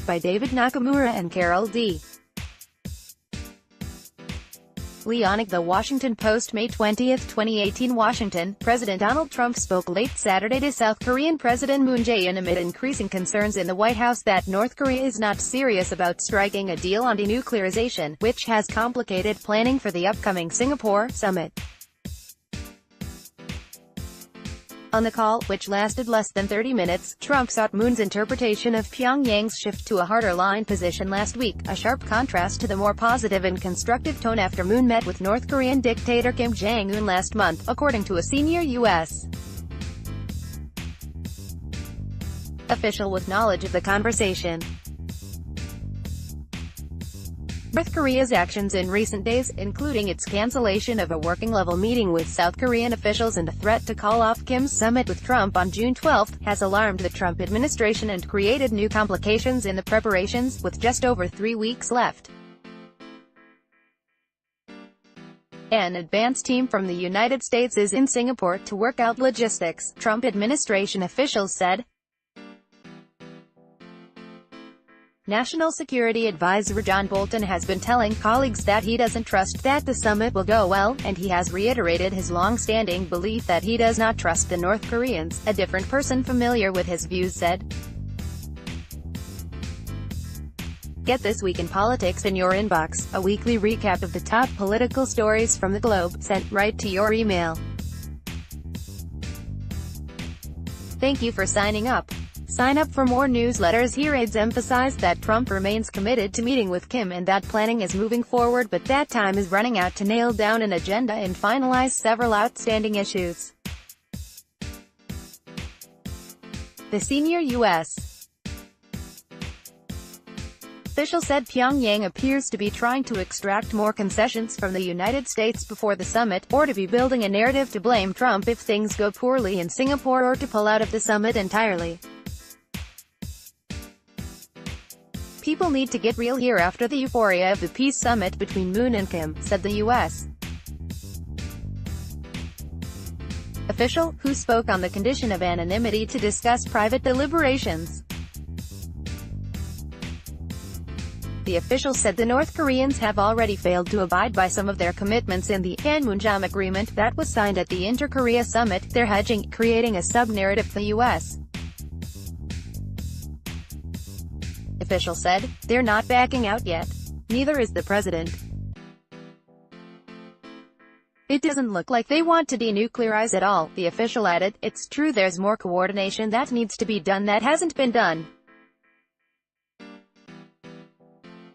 by David Nakamura and Carol D. Leonnig. The Washington Post, May 20, 2018. Washington. President Donald Trump spoke late Saturday to South Korean President Moon Jae-in amid increasing concerns in the White House that North Korea is not serious about striking a deal on denuclearization, which has complicated planning for the upcoming Singapore summit. On the call, which lasted less than 30 minutes, Trump sought Moon's interpretation of Pyongyang's shift to a harder line position last week, a sharp contrast to the more positive and constructive tone after Moon met with North Korean dictator Kim Jong-un last month, according to a senior U.S. official with knowledge of the conversation. North Korea's actions in recent days, including its cancellation of a working-level meeting with South Korean officials and a threat to call off Kim's summit with Trump on June 12, has alarmed the Trump administration and created new complications in the preparations, with just over 3 weeks left. An advance team from the United States is in Singapore to work out logistics, Trump administration officials said. National Security Advisor John Bolton has been telling colleagues that he doesn't trust that the summit will go well, and he has reiterated his long-standing belief that he does not trust the North Koreans, a different person familiar with his views said. Get This Week in Politics in your inbox, a weekly recap of the top political stories from the globe, sent right to your email. Thank you for signing up. Sign up for more newsletters here. Aides emphasized that Trump remains committed to meeting with Kim and that planning is moving forward, but that time is running out to nail down an agenda and finalize several outstanding issues. The senior U.S. official said Pyongyang appears to be trying to extract more concessions from the United States before the summit, or to be building a narrative to blame Trump if things go poorly in Singapore or to pull out of the summit entirely. People need to get real here after the euphoria of the peace summit between Moon and Kim, said the U.S. official, who spoke on the condition of anonymity to discuss private deliberations. The official said the North Koreans have already failed to abide by some of their commitments in the Panmunjom agreement that was signed at the Inter-Korea summit. They're hedging, creating a sub-narrative, the U.S. official said. They're not backing out yet. Neither is the president. It doesn't look like they want to denuclearize at all, the official added. It's true there's more coordination that needs to be done that hasn't been done.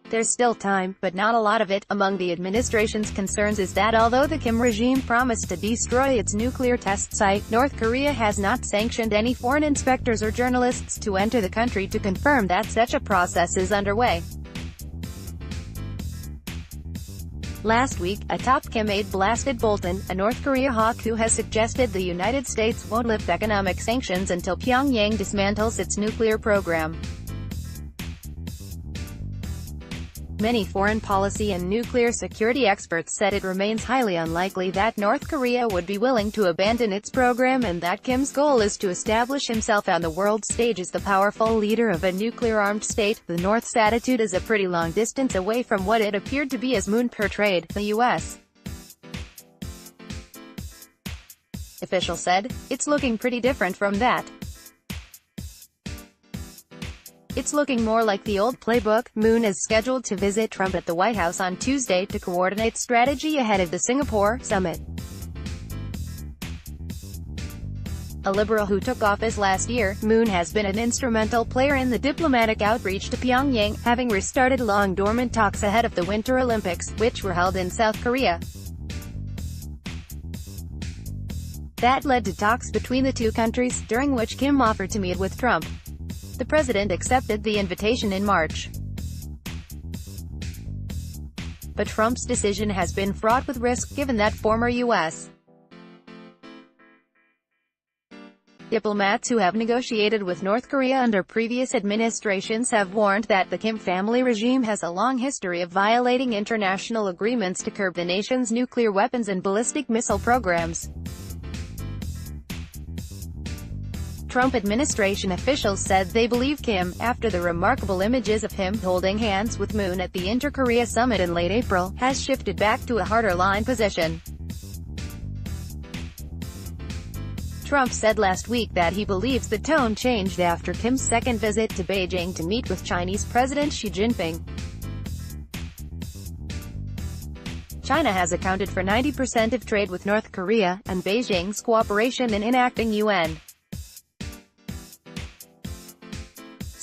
There's still time, but not a lot of it. Among the administration's concerns is that although the Kim regime promised to destroy its nuclear test site, North Korea has not sanctioned any foreign inspectors or journalists to enter the country to confirm that such a process is underway. Last week, a top Kim aide blasted Bolton, a North Korea hawk who has suggested the United States won't lift economic sanctions until Pyongyang dismantles its nuclear program. Many foreign policy and nuclear security experts said it remains highly unlikely that North Korea would be willing to abandon its program and that Kim's goal is to establish himself on the world stage as the powerful leader of a nuclear-armed state. The North's attitude is a pretty long distance away from what it appeared to be as Moon portrayed, the U.S. official said. It's looking pretty different from that. It's looking more like the old playbook. Moon is scheduled to visit Trump at the White House on Tuesday to coordinate strategy ahead of the Singapore summit. A liberal who took office last year, Moon has been an instrumental player in the diplomatic outreach to Pyongyang, having restarted long-dormant talks ahead of the Winter Olympics, which were held in South Korea. That led to talks between the two countries, during which Kim offered to meet with Trump. The president accepted the invitation in March. But Trump's decision has been fraught with risk, given that former U.S. diplomats who have negotiated with North Korea under previous administrations have warned that the Kim family regime has a long history of violating international agreements to curb the nation's nuclear weapons and ballistic missile programs. Trump administration officials said they believe Kim, after the remarkable images of him holding hands with Moon at the Inter-Korea summit in late April, has shifted back to a harder-line position. Trump said last week that he believes the tone changed after Kim's second visit to Beijing to meet with Chinese President Xi Jinping. China has accounted for 90% of trade with North Korea, and Beijing's cooperation in enacting UN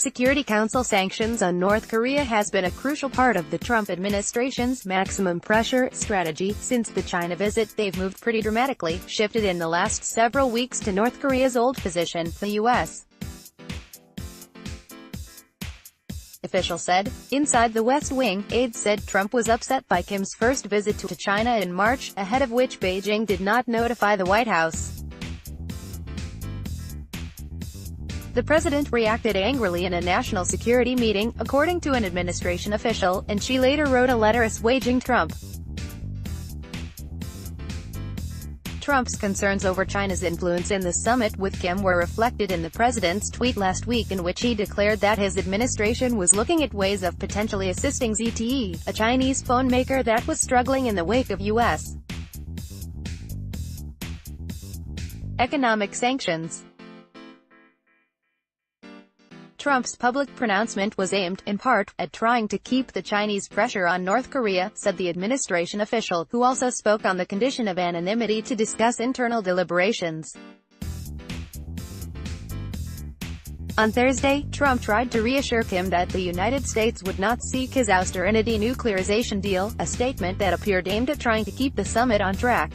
Security Council sanctions on North Korea has been a crucial part of the Trump administration's maximum pressure strategy. Since the China visit, they've moved pretty dramatically, shifted in the last several weeks to North Korea's old position, the U.S. official said. Inside the West Wing, aides said Trump was upset by Kim's first visit to China in March, ahead of which Beijing did not notify the White House. The president reacted angrily in a national security meeting, according to an administration official, and she later wrote a letter assuaging Trump. Trump's concerns over China's influence in the summit with Kim were reflected in the president's tweet last week, in which he declared that his administration was looking at ways of potentially assisting ZTE, a Chinese phone maker that was struggling in the wake of U.S. economic sanctions. Trump's public pronouncement was aimed, in part, at trying to keep the Chinese pressure on North Korea, said the administration official, who also spoke on the condition of anonymity to discuss internal deliberations. On Thursday, Trump tried to reassure Kim that the United States would not seek his ouster in a denuclearization deal, a statement that appeared aimed at trying to keep the summit on track.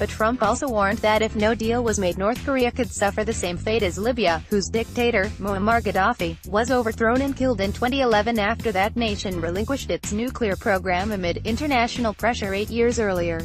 But Trump also warned that if no deal was made, North Korea could suffer the same fate as Libya, whose dictator, Muammar Gaddafi, was overthrown and killed in 2011 after that nation relinquished its nuclear program amid international pressure 8 years earlier.